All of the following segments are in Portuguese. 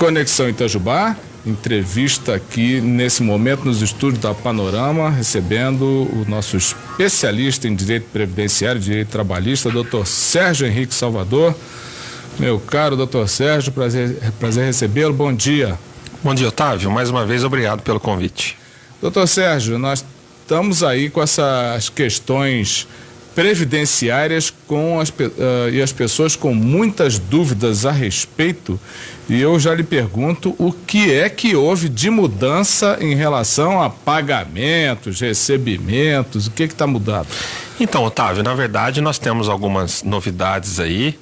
Conexão Itajubá, entrevista aqui nesse momento nos estúdios da Panorama, recebendo o nosso especialista em direito previdenciário, direito trabalhista, Dr. Sérgio Henrique Salvador. Meu caro Dr. Sérgio, prazer recebê-lo, bom dia. Bom dia, Otávio, mais uma vez obrigado pelo convite. Dr. Sérgio, nós estamos aí com essas questões previdenciárias e as pessoas com muitas dúvidas a respeito, e eu já lhe pergunto o que é que houve de mudança em relação a pagamentos, recebimentos, o que está mudado? Então, Otávio, na verdade nós temos algumas novidades aí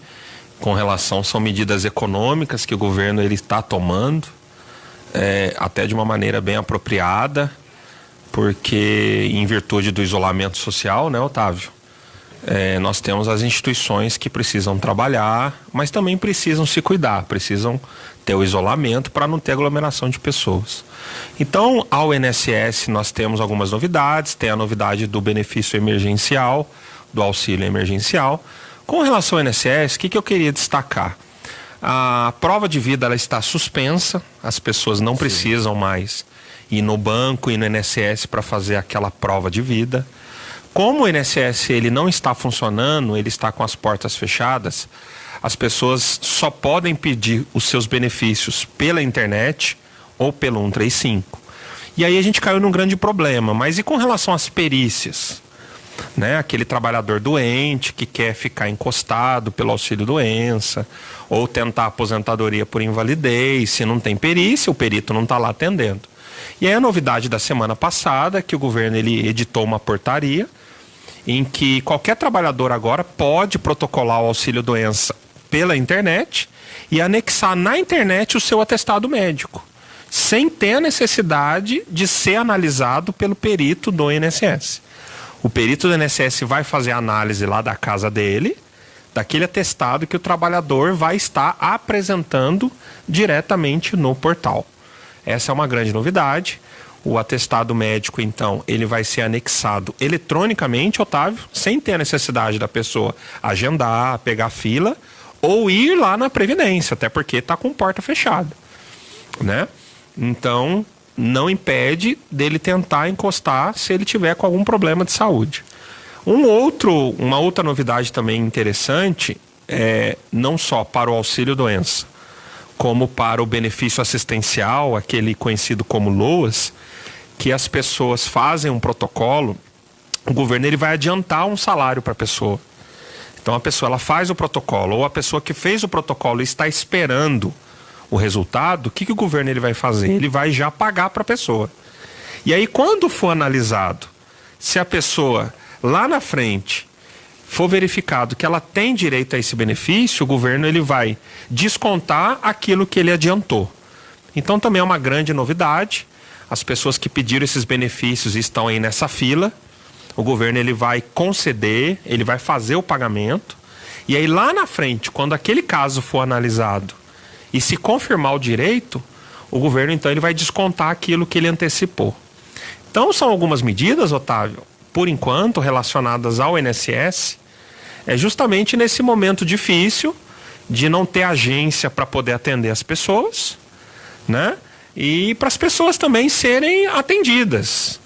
com relação, são medidas econômicas que o governo ele está tomando, até de uma maneira bem apropriada, porque em virtude do isolamento social, né, Otávio? Nós temos as instituições que precisam trabalhar, mas também precisam se cuidar, precisam ter o isolamento para não ter aglomeração de pessoas. Então, ao INSS nós temos algumas novidades, tem a novidade do benefício emergencial, do auxílio emergencial. Com relação ao INSS, o que eu queria destacar? A prova de vida ela está suspensa, as pessoas não precisam mais ir no banco e no INSS para fazer aquela prova de vida. Como o INSS ele não está funcionando, ele está com as portas fechadas, as pessoas só podem pedir os seus benefícios pela internet ou pelo 135. E aí a gente caiu num grande problema. Mas e com relação às perícias? Né? Aquele trabalhador doente que quer ficar encostado pelo auxílio doença ou tentar aposentadoria por invalidez, se não tem perícia, o perito não está lá atendendo. E aí a novidade da semana passada, que o governo ele editou uma portaria em que qualquer trabalhador agora pode protocolar o auxílio-doença pela internet e anexar na internet o seu atestado médico, sem ter a necessidade de ser analisado pelo perito do INSS. O perito do INSS vai fazer a análise lá da casa dele, daquele atestado que o trabalhador vai estar apresentando diretamente no portal. Essa é uma grande novidade. O atestado médico, então, ele vai ser anexado eletronicamente, Otávio, sem ter a necessidade da pessoa agendar, pegar fila ou ir lá na Previdência, até porque está com porta fechada, né? Então, não impede dele tentar encostar se ele tiver com algum problema de saúde. Uma outra novidade também interessante não só para o auxílio-doença, como para o benefício assistencial, aquele conhecido como LOAS, que as pessoas fazem um protocolo, o governo ele vai adiantar um salário para a pessoa. Então a pessoa ela faz o protocolo, ou a pessoa que fez o protocolo está esperando o resultado, o que o governo ele vai fazer? Ele vai já pagar para a pessoa. E aí quando for analisado, se a pessoa lá na frente for verificado que ela tem direito a esse benefício, o governo ele vai descontar aquilo que ele adiantou. Então também é uma grande novidade. As pessoas que pediram esses benefícios estão aí nessa fila. O governo ele vai conceder, ele vai fazer o pagamento. E aí lá na frente, quando aquele caso for analisado e se confirmar o direito, o governo então ele vai descontar aquilo que ele antecipou. Então são algumas medidas, Otávio, por enquanto, relacionadas ao INSS, justamente nesse momento difícil de não ter agência para poder atender as pessoas, né? E para as pessoas também serem atendidas.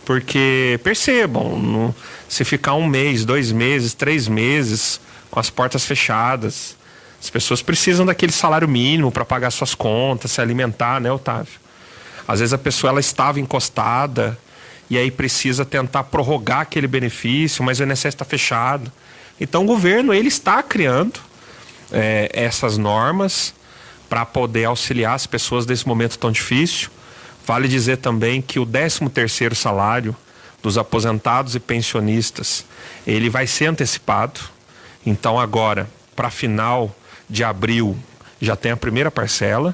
Porque, percebam, se ficar 1 mês, 2 meses, 3 meses com as portas fechadas, as pessoas precisam daquele salário mínimo para pagar suas contas, se alimentar, né, Otávio? Às vezes a pessoa ela estava encostada e aí precisa tentar prorrogar aquele benefício, mas o INSS está fechado. Então o governo ele está criando essas normas para poder auxiliar as pessoas nesse momento tão difícil. Vale dizer também que o 13º salário dos aposentados e pensionistas, ele vai ser antecipado. Então agora, para final de abril, já tem a primeira parcela.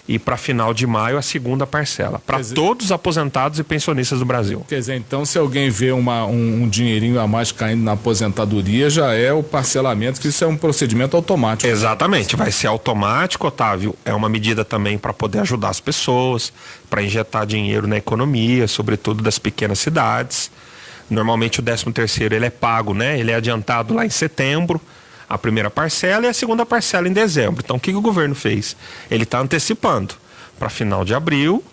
E para final de maio, a segunda parcela. Para todos os aposentados e pensionistas do Brasil. Quer dizer, então, se alguém vê um dinheirinho a mais caindo na aposentadoria, já é o parcelamento, que isso é um procedimento automático. Exatamente, vai ser automático, Otávio. É uma medida também para poder ajudar as pessoas, para injetar dinheiro na economia, sobretudo das pequenas cidades. Normalmente o 13º ele é pago, né? Ele é adiantado lá em setembro. a primeira parcela e a segunda parcela em dezembro. Então, o que o governo fez? Ele está antecipando para final de abril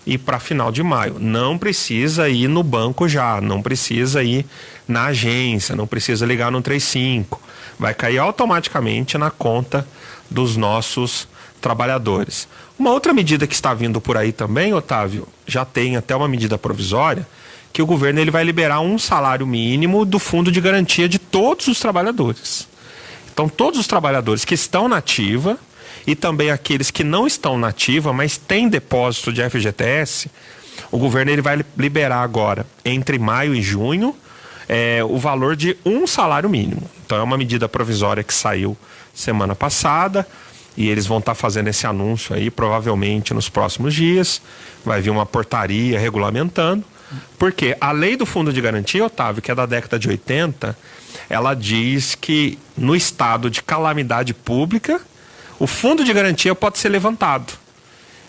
e para final de maio. Não precisa ir no banco já, não precisa ir na agência, não precisa ligar no 35. Vai cair automaticamente na conta dos nossos trabalhadores. Uma outra medida que está vindo por aí também, Otávio, já tem até uma medida provisória, que o governo ele vai liberar um salário mínimo do fundo de garantia de todos os trabalhadores. Então, todos os trabalhadores que estão na ativa e também aqueles que não estão na ativa, mas têm depósito de FGTS, o governo ele vai liberar agora, entre maio e junho, o valor de um salário mínimo. Então, é uma medida provisória que saiu semana passada e eles vão estar fazendo esse anúncio aí, provavelmente nos próximos dias. Vai vir uma portaria regulamentando. Porque a lei do fundo de garantia, Otávio, que é da década de 80, ela diz que no estado de calamidade pública, o fundo de garantia pode ser levantado.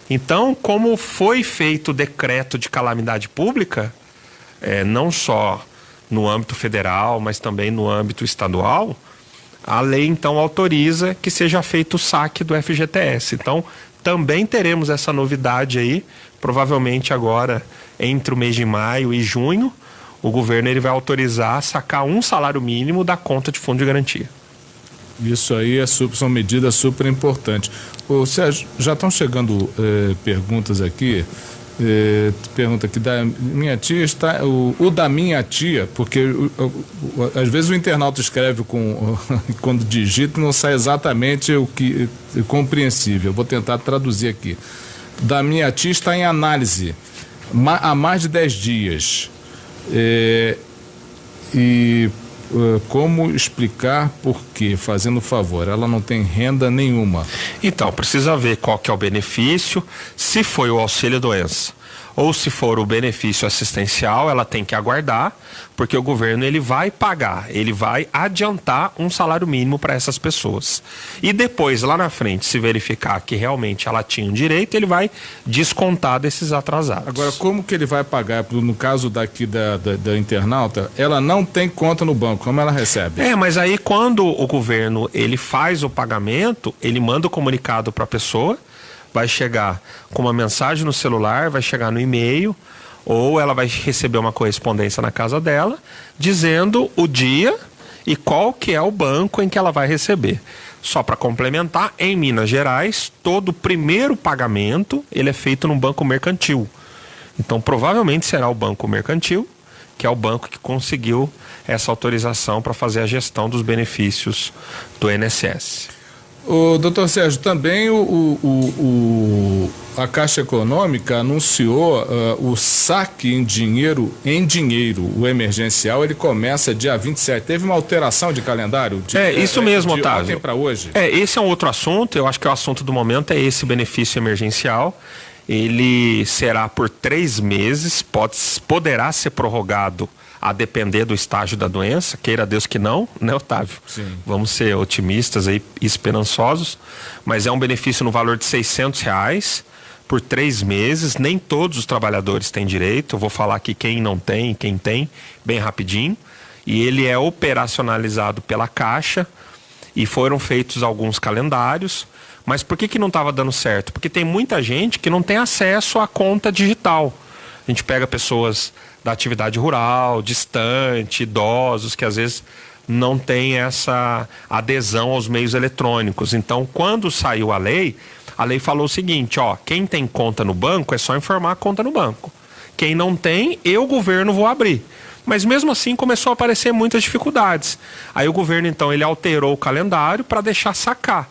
Então, como foi feito o decreto de calamidade pública, não só no âmbito federal, mas também no âmbito estadual, a lei então autoriza que seja feito o saque do FGTS. Então, também teremos essa novidade aí, provavelmente agora entre o mês de maio e junho, o governo ele vai autorizar sacar um salário mínimo da conta de fundo de garantia. Isso aí são medidas super importantes. Ô, Sérgio, já estão chegando perguntas aqui. Pergunta aqui da minha tia está o da minha tia, porque às vezes o internauta escreve quando digita não sai exatamente o que compreensível. Vou tentar traduzir aqui. Da minha tia está em análise há mais de 10 dias. Como explicar por quê? Fazendo favor, ela não tem renda nenhuma. Então, precisa ver qual que é o benefício, se foi o auxílio-doença ou se for o benefício assistencial, ela tem que aguardar, porque o governo ele vai pagar, ele vai adiantar um salário mínimo para essas pessoas. E depois, lá na frente, se verificar que realmente ela tinha um direito, ele vai descontar desses atrasados. Agora, como que ele vai pagar? No caso daqui da internauta, ela não tem conta no banco, como ela recebe? Mas aí quando o governo ele faz o pagamento, ele manda o comunicado para a pessoa, vai chegar com uma mensagem no celular, vai chegar no e-mail, ou ela vai receber uma correspondência na casa dela, dizendo o dia e qual que é o banco em que ela vai receber. Só para complementar, em Minas Gerais, todo o primeiro pagamento ele é feito no banco mercantil. Então, provavelmente será o banco mercantil, que é o banco que conseguiu essa autorização para fazer a gestão dos benefícios do INSS. O doutor Sérgio, também a Caixa Econômica anunciou o saque em dinheiro, o emergencial, ele começa dia 27. Teve uma alteração de calendário? Isso mesmo, Otávio. De ontem para hoje? Esse é um outro assunto, eu acho que o assunto do momento é esse benefício emergencial. Ele será por 3 meses, poderá ser prorrogado a depender do estágio da doença, queira Deus que não, né, Otávio? Sim. Vamos ser otimistas aí, esperançosos, mas é um benefício no valor de R$600 por 3 meses, nem todos os trabalhadores têm direito, eu vou falar aqui quem não tem e quem tem, bem rapidinho, e ele é operacionalizado pela Caixa, e foram feitos alguns calendários, mas por que não estava dando certo? Porque tem muita gente que não tem acesso à conta digital. A gente pega pessoas da atividade rural, distante, idosos, que às vezes não têm essa adesão aos meios eletrônicos. Então, quando saiu a lei falou o seguinte, quem tem conta no banco é só informar a conta no banco. Quem não tem, eu, governo, vou abrir. Mas mesmo assim começou a aparecer muitas dificuldades. Aí o governo, então, ele alterou o calendário para deixar sacar.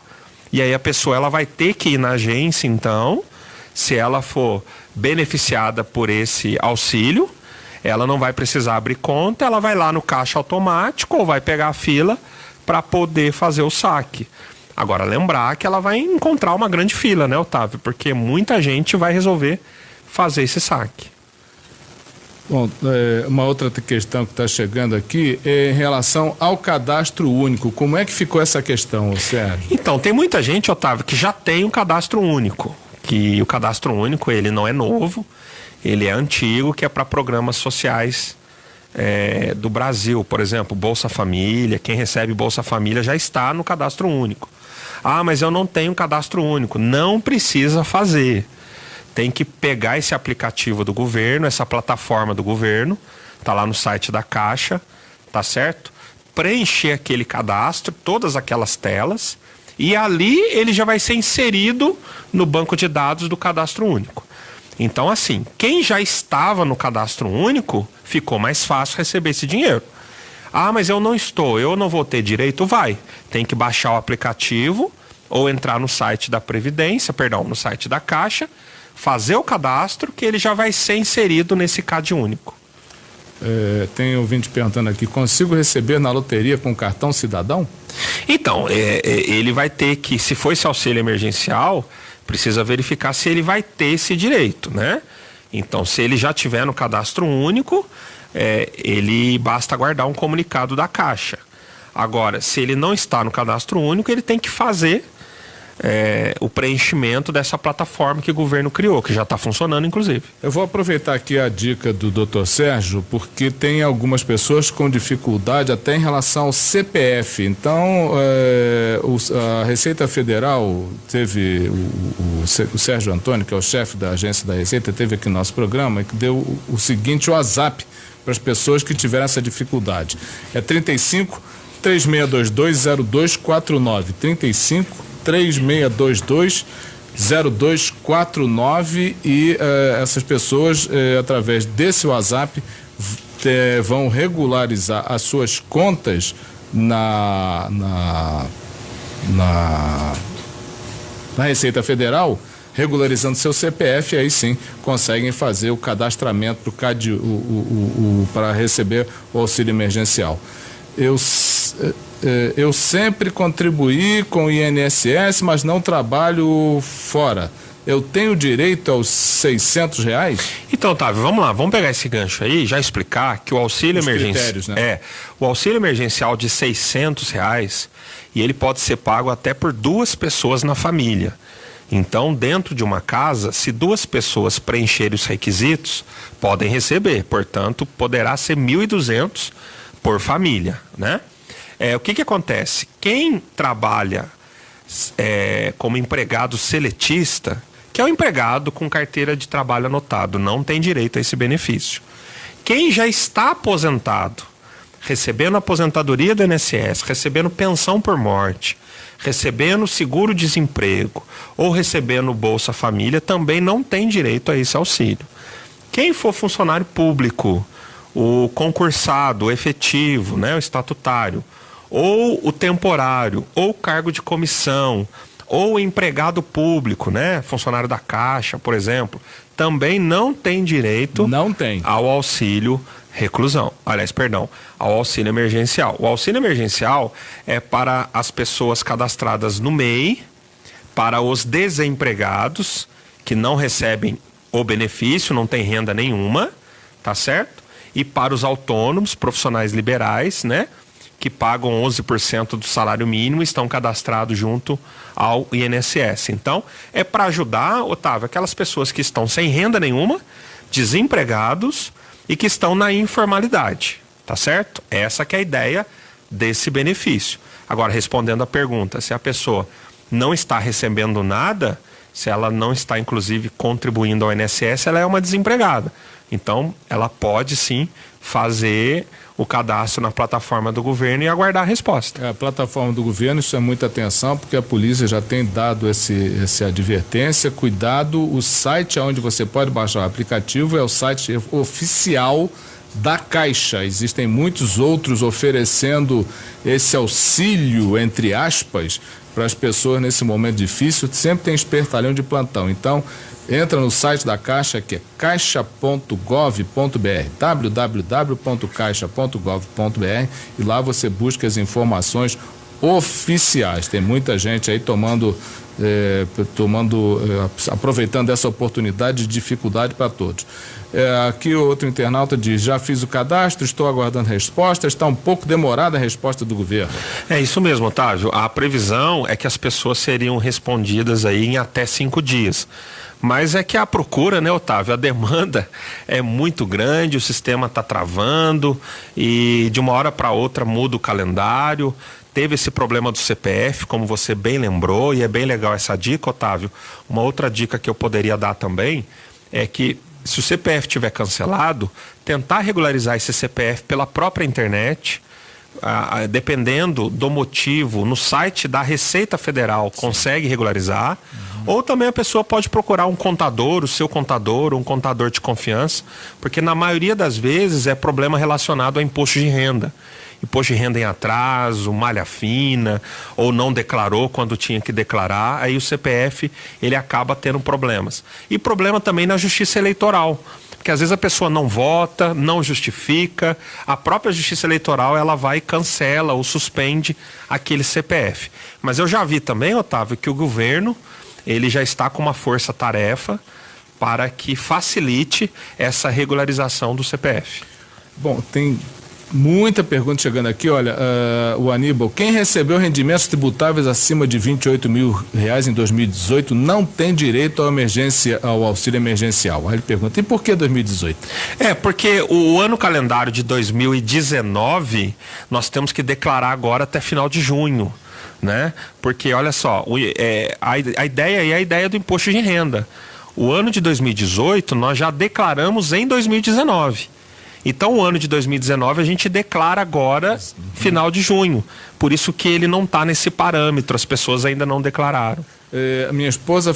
E aí a pessoa ela vai ter que ir na agência, então, se ela for beneficiada por esse auxílio, ela não vai precisar abrir conta, ela vai lá no caixa automático ou vai pegar a fila para poder fazer o saque. Agora, lembrar que ela vai encontrar uma grande fila, né, Otávio? Porque muita gente vai resolver fazer esse saque. Bom, uma outra questão que está chegando aqui é em relação ao cadastro único. Como é que ficou essa questão, Sérgio? Então, tem muita gente, Otávio, que já tem um cadastro único. Que o cadastro único, ele não é novo, ele é antigo, que é para programas sociais do Brasil, por exemplo, Bolsa Família, quem recebe Bolsa Família já está no cadastro único. Ah, mas eu não tenho cadastro único. Não precisa fazer. Tem que pegar esse aplicativo do governo, essa plataforma do governo, tá lá no site da Caixa, tá certo? Preencher aquele cadastro, todas aquelas telas, e ali ele já vai ser inserido no banco de dados do cadastro único. Então, assim, quem já estava no cadastro único, ficou mais fácil receber esse dinheiro. Ah, mas eu não estou, eu não vou ter direito? Vai. Tem que baixar o aplicativo ou entrar no site da Previdência, no site da Caixa, fazer o cadastro, que ele já vai ser inserido nesse CAD único. Tem ouvinte perguntando aqui, consigo receber na loteria com cartão cidadão? Então, ele vai ter que, se for esse auxílio emergencial, precisa verificar se ele vai ter esse direito, né? Então, se ele já tiver no cadastro único, ele basta aguardar um comunicado da Caixa. Agora, se ele não está no cadastro único, ele tem que fazer o preenchimento dessa plataforma que o governo criou, que já está funcionando, inclusive. Eu vou aproveitar aqui a dica do Dr. Sérgio, porque tem algumas pessoas com dificuldade até em relação ao CPF. Então, a Receita Federal teve, o Sérgio Antônio, que é o chefe da agência da Receita, teve aqui no nosso programa e que deu o seguinte WhatsApp para as pessoas que tiveram essa dificuldade. É 35 3622 0249. 35 3622 0249 e essas pessoas, através desse WhatsApp, vão regularizar as suas contas na Receita Federal, regularizando seu CPF, aí sim conseguem fazer o cadastramento para receber o auxílio emergencial. Eu sempre contribuí com o INSS, mas não trabalho fora. Eu tenho direito aos R$600? Então, Otávio, vamos lá, vamos pegar esse gancho aí e já explicar que o auxílio emergencial, né? O auxílio emergencial de R$600, e ele pode ser pago até por 2 pessoas na família. Então, dentro de uma casa, se 2 pessoas preencherem os requisitos, podem receber. Portanto, poderá ser R$1.200 por família, né? O que acontece? Quem trabalha como empregado seletista, que é o empregado com carteira de trabalho anotado, não tem direito a esse benefício. Quem já está aposentado, recebendo aposentadoria do INSS, recebendo pensão por morte, recebendo seguro-desemprego ou recebendo Bolsa Família, também não tem direito a esse auxílio. Quem for funcionário público, o concursado, o efetivo, né, o estatutário, ou o temporário, ou o cargo de comissão, ou o empregado público, né, funcionário da Caixa, por exemplo, também não tem direito ao auxílio reclusão. Ao auxílio emergencial. O auxílio emergencial é para as pessoas cadastradas no MEI, para os desempregados que não recebem o benefício, não tem renda nenhuma, tá certo? E para os autônomos, profissionais liberais, né, que pagam 11% do salário mínimo e estão cadastrados junto ao INSS. Então, é para ajudar, Otávio, aquelas pessoas que estão sem renda nenhuma, desempregados e que estão na informalidade, tá certo? Essa que é a ideia desse benefício. Agora, respondendo a pergunta, se a pessoa não está recebendo nada, se ela não está, inclusive, contribuindo ao INSS, ela é uma desempregada. Então, ela pode sim fazer o cadastro na plataforma do governo e aguardar a resposta. A plataforma do governo, isso é muita atenção, porque a polícia já tem dado essa advertência. Cuidado, o site onde você pode baixar o aplicativo é o site oficial da Caixa. Existem muitos outros oferecendo esse auxílio, entre aspas, para as pessoas nesse momento difícil. Sempre tem espertalhão de plantão. Então, entra no site da Caixa, que é caixa.gov.br, www.caixa.gov.br, e lá você busca as informações oficiais. Tem muita gente aí aproveitando essa oportunidade de dificuldade para todos. Aqui outro internauta diz: já fiz o cadastro, estou aguardando resposta, está um pouco demorada a resposta do governo. É isso mesmo, Otávio. A previsão é que as pessoas seriam respondidas aí em até 5 dias. Mas é que a procura, né, Otávio, a demanda é muito grande, o sistema está travando e de uma hora para outra muda o calendário. Teve esse problema do CPF, como você bem lembrou, e é bem legal essa dica, Otávio. Uma outra dica que eu poderia dar também é que, se o CPF tiver cancelado, tentar regularizar esse CPF pela própria internet, dependendo do motivo, no site da Receita Federal consegue regularizar, ou também a pessoa pode procurar um contador, o seu contador, um contador de confiança, porque na maioria das vezes é problema relacionado a imposto de renda. Imposto de renda em atraso, malha fina, ou não declarou quando tinha que declarar, aí o CPF ele acaba tendo problemas. E problema também na justiça eleitoral, porque às vezes a pessoa não vota, não justifica, a própria justiça eleitoral ela vai e cancela ou suspende aquele CPF. Mas eu já vi também, Otávio, que o governo ele já está com uma força-tarefa para que facilite essa regularização do CPF. Bom, tem muita pergunta chegando aqui, olha, o Aníbal: quem recebeu rendimentos tributáveis acima de R$28 mil em 2018 não tem direito ao auxílio emergencial. Aí ele pergunta: e por que 2018? Porque o ano calendário de 2019 nós temos que declarar agora até final de junho, né? Porque olha só, a ideia é a ideia do imposto de renda. O ano de 2018 nós já declaramos em 2019. Então, o ano de 2019 a gente declara agora, final de junho. Por isso que ele não está nesse parâmetro, as pessoas ainda não declararam. A minha esposa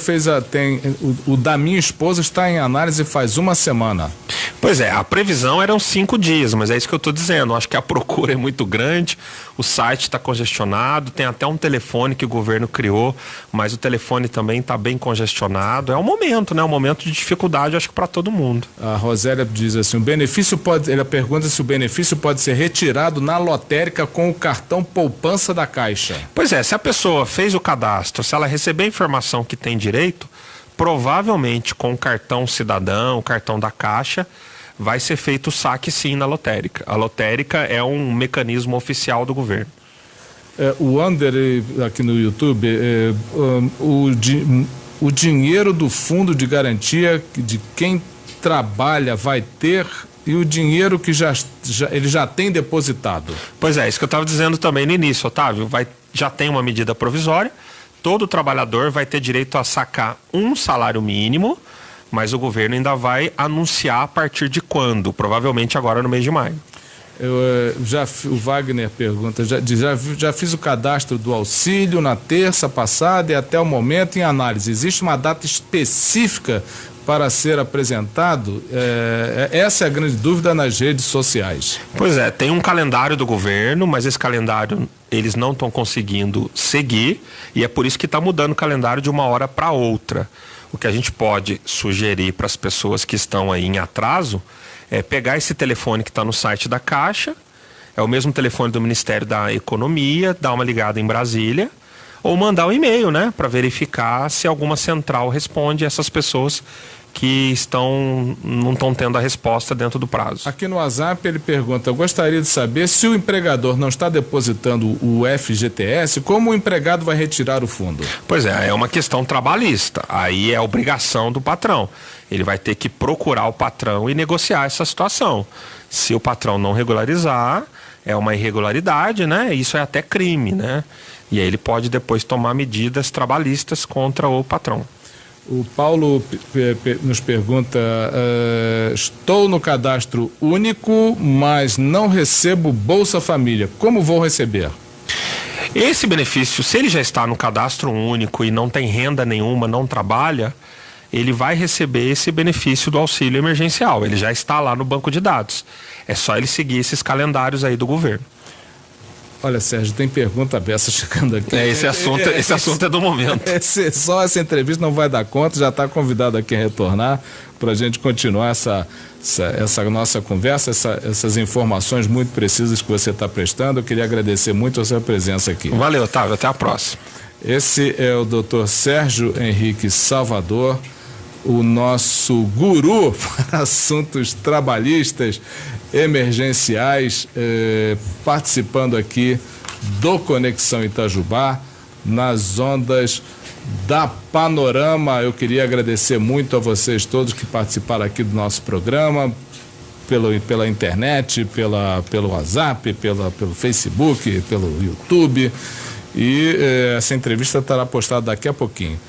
o da minha esposa está em análise faz uma semana. Pois é, a previsão eram 5 dias, mas é isso que eu estou dizendo. Acho que a procura é muito grande, o site está congestionado, tem até um telefone que o governo criou, mas o telefone também está bem congestionado. É um momento, né? Um momento de dificuldade, acho que para todo mundo. A Rosélia diz assim: ela pergunta se o benefício pode ser retirado na lotérica com o cartão poupança da Caixa. Pois é, se a pessoa fez o cadastro, se ela receber a informação que tem direito, provavelmente com o cartão cidadão, o cartão da Caixa, vai ser feito o saque sim na lotérica. A lotérica é um mecanismo oficial do governo. O Ander, aqui no YouTube, o dinheiro do fundo de garantia de quem trabalha vai ter, e o dinheiro que ele já tem depositado. Pois é, isso que eu estava dizendo também no início, Otávio. Já tem uma medida provisória, todo trabalhador vai ter direito a sacar um salário mínimo, mas o governo ainda vai anunciar a partir de quando? Provavelmente agora no mês de maio. O Wagner pergunta: já fiz o cadastro do auxílio na terça passada e até o momento em análise. Existe uma data específica para ser apresentado? Essa é a grande dúvida nas redes sociais. Pois é, tem um calendário do governo, mas esse calendário eles não estão conseguindo seguir, e é por isso que está mudando o calendário de uma hora para outra. O que a gente pode sugerir para as pessoas que estão aí em atraso é pegar esse telefone que está no site da Caixa, é o mesmo telefone do Ministério da Economia, dar uma ligada em Brasília, ou mandar um e-mail, né, para verificar se alguma central responde a essas pessoas que não estão tendo a resposta dentro do prazo. Aqui no WhatsApp ele pergunta: eu gostaria de saber, se o empregador não está depositando o FGTS, como o empregado vai retirar o fundo? Pois é uma questão trabalhista, aí é obrigação do patrão. Ele vai ter que procurar o patrão e negociar essa situação. Se o patrão não regularizar, é uma irregularidade, né? Isso é até crime, né? E aí ele pode depois tomar medidas trabalhistas contra o patrão. O Paulo nos pergunta: estou no cadastro único, mas não recebo Bolsa Família. Como vou receber? Esse benefício, se ele já está no cadastro único e não tem renda nenhuma, não trabalha, ele vai receber esse benefício do auxílio emergencial. Ele já está lá no banco de dados. É só ele seguir esses calendários aí do governo. Olha, Sérgio, tem pergunta aberta chegando aqui. Esse assunto é do momento. Só essa entrevista não vai dar conta, já está convidado aqui a retornar para a gente continuar essa nossa conversa, essas informações muito precisas que você está prestando. Eu queria agradecer muito a sua presença aqui. Valeu, Otávio. Até a próxima. Esse é o Dr. Sérgio Henrique Salvador, o nosso guru para assuntos trabalhistas emergenciais, participando aqui do Conexão Itajubá, nas ondas da Panorama. Eu queria agradecer muito a vocês todos que participaram aqui do nosso programa, pela internet, pelo WhatsApp, pelo Facebook, pelo YouTube. E essa entrevista estará postada daqui a pouquinho.